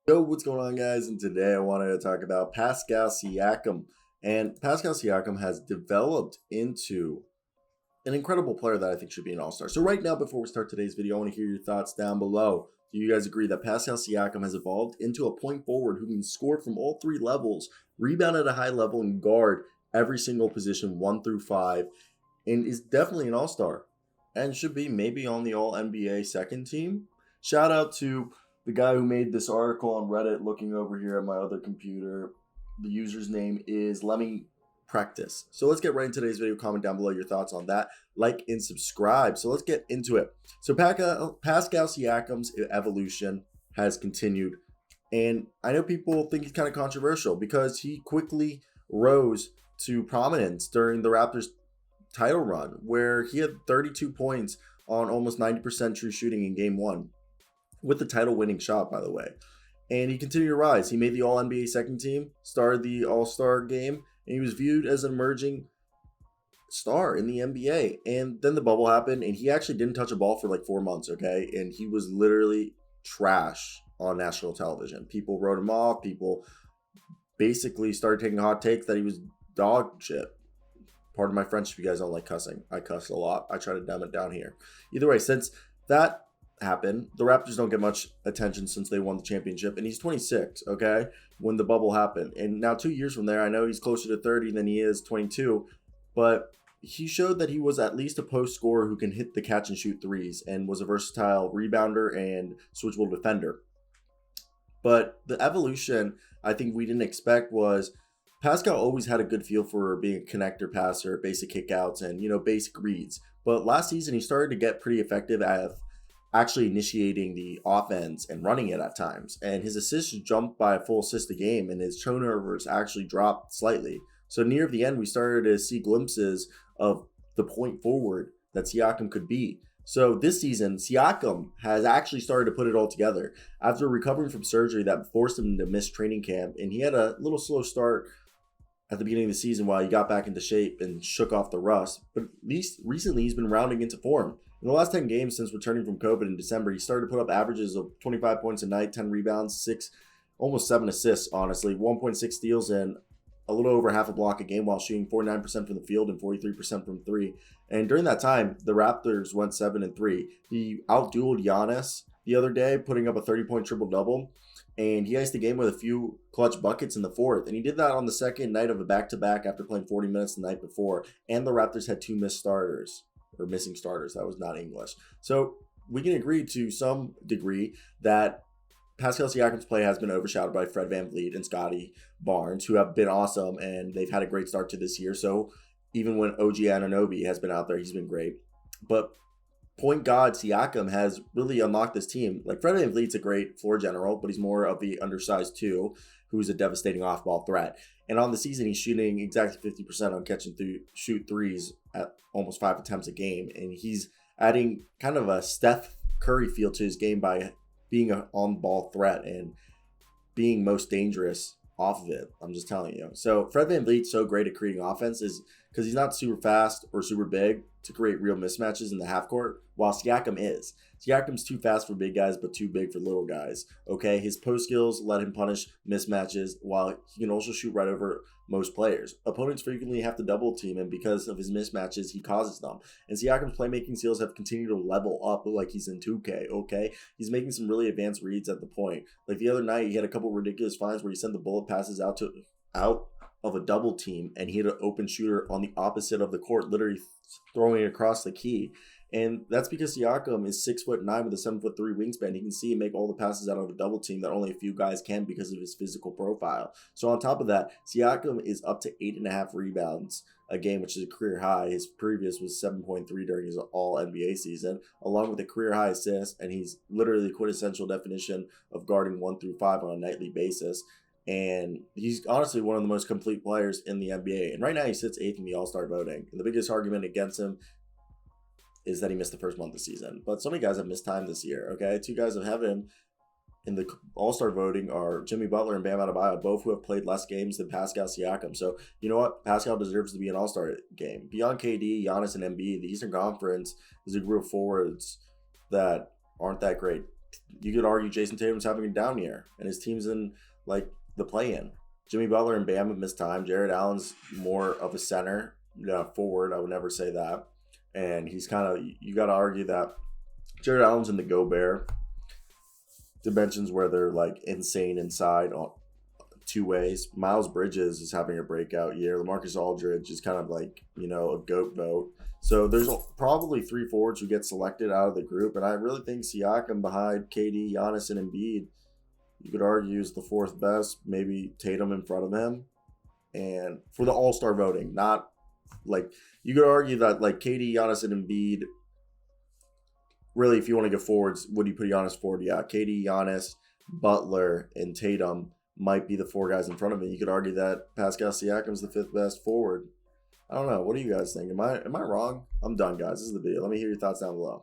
Yo, what's going on, guys? And today I wanted to talk about Pascal Siakam. And Pascal Siakam has developed into an incredible player that I think should be an all-star. So right now, before we start today's video, I want to hear your thoughts down below. Do you guys agree that Pascal Siakam has evolved into a point forward who can score from all three levels, rebound at a high level, and guard every single position 1 through 5, and is definitely an all-star and should be maybe on the all-NBA second team? Shout out to the guy who made this article on Reddit, looking over here at my other computer. The user's name is Lemmy Practice. So let's get right into today's video. Comment down below your thoughts on that. Like and subscribe. So let's get into it. So Pascal Siakam's evolution has continued. And I know people think he's kind of controversial because he quickly rose to prominence during the Raptors title run, where he had 32 points on almost 90% true shooting in game 1. With the title winning shot, by the way. And he continued to rise. He made the All NBA second team, started the All Star game, and he was viewed as an emerging star in the NBA. And then the bubble happened, and he actually didn't touch a ball for like 4 months, okay? And he was literally trash on national television. People wrote him off. People basically started taking hot takes that he was dog shit. Pardon my French if you guys don't like cussing. I cuss a lot. I try to dumb it down here. Either way, since that happened, the Raptors don't get much attention since they won the championship, and he's 26, okay, when the bubble happened. And now 2 years from there, I know he's closer to 30 than he is 22, but he showed that he was at least a post scorer who can hit the catch and shoot threes and was a versatile rebounder and switchable defender. But the evolution I think we didn't expect was Pascal always had a good feel for being a connector passer, basic kickouts, and basic reads. But last season he started to get pretty effective at actually initiating the offense and running it at times. And his assists jumped by a full assist a game, and his turnovers actually dropped slightly. So near the end, we started to see glimpses of the point forward that Siakam could be. So this season, Siakam has actually started to put it all together. After recovering from surgery that forced him to miss training camp, and he had a little slow start at the beginning of the season while he got back into shape and shook off the rust. But at least recently he's been rounding into form. In the last 10 games since returning from COVID in December, he started to put up averages of 25 points a night, 10 rebounds, almost 7 assists, honestly, 1.6 steals, and a little over half a block a game while shooting 49% from the field and 43% from three. And during that time, the Raptors went 7-3. He outdueled Giannis the other day, putting up a 30-point triple-double. And he iced the game with a few clutch buckets in the fourth. And he did that on the second night of a back-to-back after playing 40 minutes the night before. And the Raptors had 2 missing starters. That was not English. So we can agree to some degree that Pascal Siakam's play has been overshadowed by Fred VanVleet and Scotty Barnes, who have been awesome, and they've had a great start to this year. So even when OG Anunoby has been out there, he's been great. But point guard Siakam has really unlocked this team. Like, Fred VanVleet's a great floor general, but he's more of the undersized 2 who's a devastating off-ball threat. And on the season, he's shooting exactly 50% on shoot threes at almost 5 attempts a game. And he's adding kind of a Steph Curry feel to his game by being an on-ball threat and being most dangerous off of it. I'm just telling you. So Fred VanVleet's so great at creating offense is because he's not super fast or super big to create real mismatches in the half court, while Siakam is. Siakam's too fast for big guys, but too big for little guys. Okay, his post skills let him punish mismatches, while he can also shoot right over most players. Opponents frequently have to double team him because of his mismatches he causes them. And Siakam's playmaking skills have continued to level up like he's in 2K, okay? He's making some really advanced reads at the point. Like the other night, he had a couple ridiculous finds where he sent the bullet passes out of a double team, and he had an open shooter on the opposite of the court, literally throwing it across the key. And that's because Siakam is 6'9" with a 7'3" wingspan. He can see and make all the passes out of a double team that only a few guys can because of his physical profile. So on top of that, Siakam is up to 8.5 rebounds a game, which is a career high. His previous was 7.3 during his all NBA season, along with a career high assist. And he's literally the quintessential definition of guarding 1 through 5 on a nightly basis. And he's honestly one of the most complete players in the NBA. And right now he sits 8th in the All-Star voting. And the biggest argument against him is that he missed the first month of the season. But so many guys have missed time this year, okay? 2 guys that have him in the All-Star voting are Jimmy Butler and Bam Adebayo, both who have played less games than Pascal Siakam. So, you know what? Pascal deserves to be an All-Star game. Beyond KD, Giannis, and Embiid, the Eastern Conference is a group of forwards that aren't that great you could argue Jason Tatum's having a down year, and his team's in like the play-in. Jimmy Butler and Bam have missed time. Jared Allen's more of a center, forward. I would never say that. And he's kind of, you got to argue that Jared Allen's in the Gobert dimensions where they're like insane inside on two ways. Miles Bridges is having a breakout year. LaMarcus Aldridge is kind of like, a GOAT vote. So there's probably 3 forwards who get selected out of the group. And I really think Siakam behind KD, Giannis, and Embiid, you could argue is the 4th best, maybe Tatum in front of him. And for the all-star voting, not like, you could argue that like KD, Giannis, and Embiid, really, if you want to go forwards, would you put Giannis forward? Yeah, KD, Giannis, Butler, and Tatum might be the 4 guys in front of him. You could argue that Pascal Siakam's the 5th best forward. I don't know. What do you guys think? Am I wrong? I'm done, guys. This is the video. Let me hear your thoughts down below.